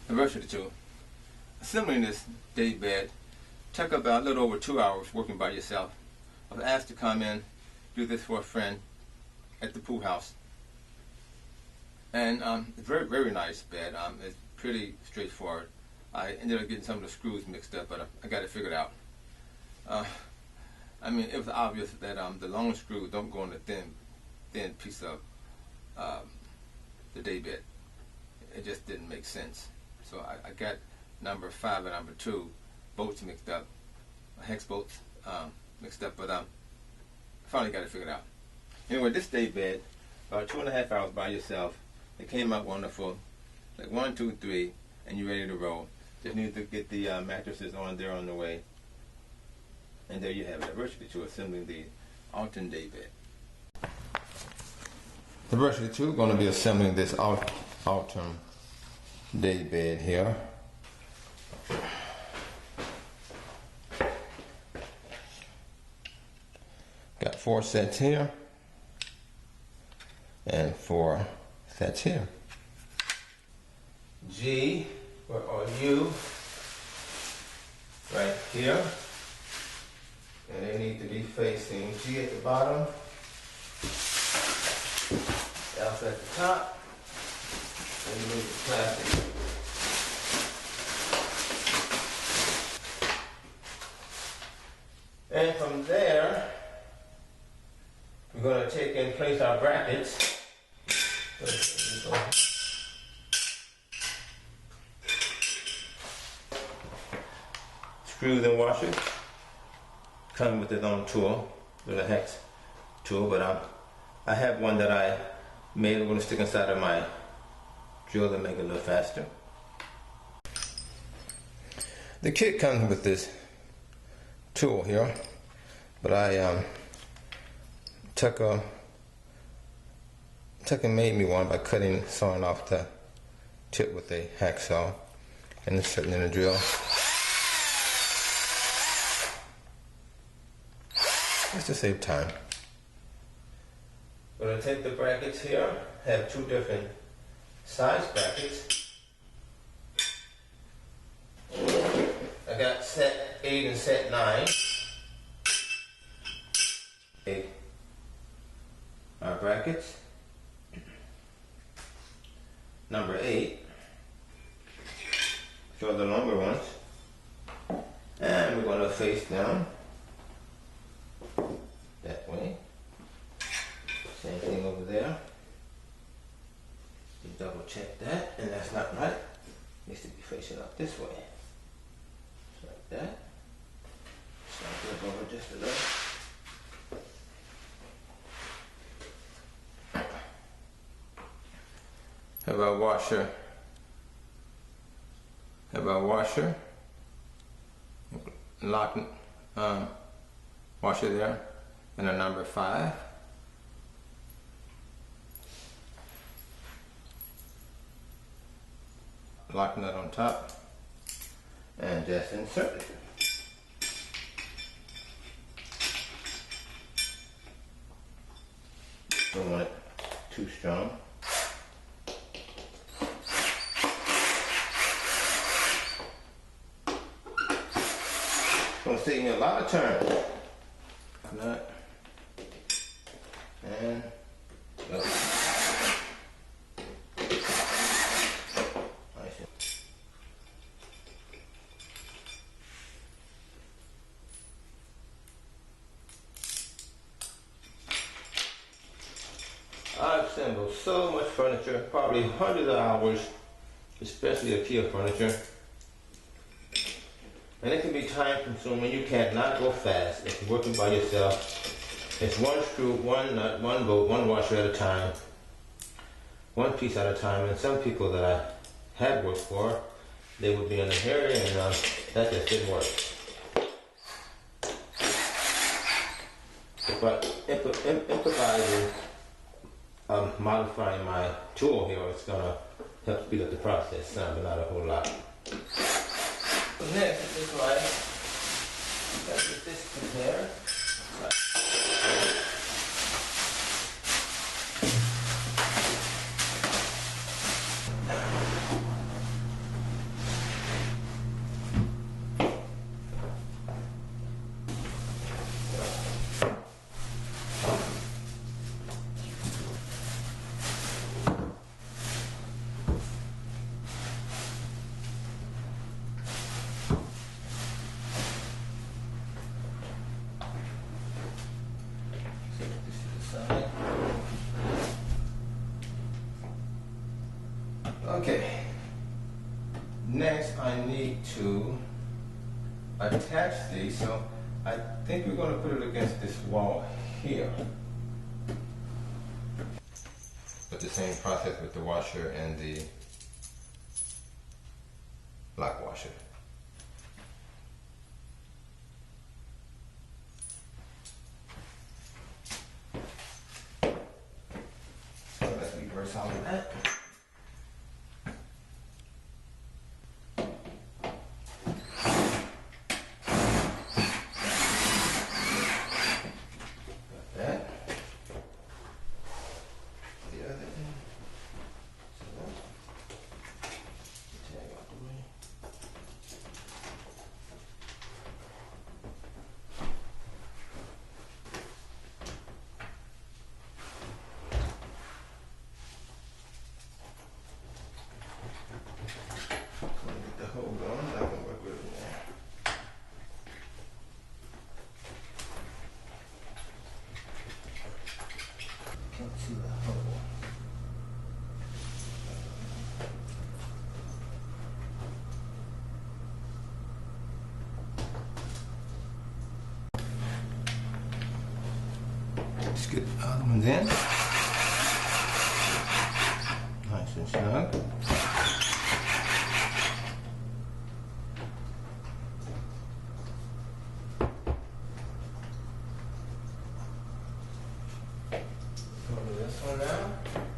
Verse 2. Assembling this day bed took about a little over 2 hours working by yourself. I was asked to come in, do this for a friend at the pool house. And very, very nice bed. It's pretty straightforward. I ended up getting some of the screws mixed up, but I got it figured out. I mean, it was obvious that the long screw don't go in the thin piece of the day bed. It just didn't make sense. So I got number 5 and number 2 bolts mixed up, hex bolts mixed up, but I finally got it figured out. Anyway, this day bed, about 2.5 hours by yourself, it came out wonderful. Like 1, 2, 3, and you're ready to roll. Just need to get the mattresses on there on the way. And there you have it, Diversity 2 assembling the Alton day bed. Diversity 2 going to be assembling this Alton day bed here. Got 4 sets here and 4 sets here. G or U right here, and they need to be facing G at the bottom, F at the top, and remove the plastic. And from there, we're going to take and place our brackets. Screws and washers come with its own tool, with a hex tool, but I have one that I made. I'm going to stick inside of my drill to make it a little faster. The kit comes with this tool here, but I took and made me one by sawing off the tip with a hacksaw and inserting in the drill. Just to save time. I'm going to take the brackets here, have 2 different size brackets. I got set 8 and set 9. Our brackets. Number 8. Show the longer ones. And we're going to face down that way. Same thing over there. You double check that, and that's not right. It needs to be facing up this way. Just like that. Slide that over just a little. Have our washer. Have our washer. Lock washer there, and a number 5. Lock nut on top, and just insert it. Don't want it too strong. It's going to save me a lot of turns. Nut and go. I've assembled so much furniture, probably hundreds of hours, especially IKEA furniture. And it can be time consuming. You cannot go fast if you're working by yourself. It's 1 screw, 1 nut, 1 bolt, 1 washer at a time, 1 piece at a time. And some people that I had worked for, they would be in a hurry, and that just didn't work. But improvising, modifying my tool here, it's going to help speed up the process some, but not a whole lot. So next is like, let's get this prepared. next I need to attach these, so I think we're going to put it against this wall here. But the same process with the washer and the lock washer. So let's reverse all of that. To the hole. Just get the other ones in. Nice and snug. Go to this one now.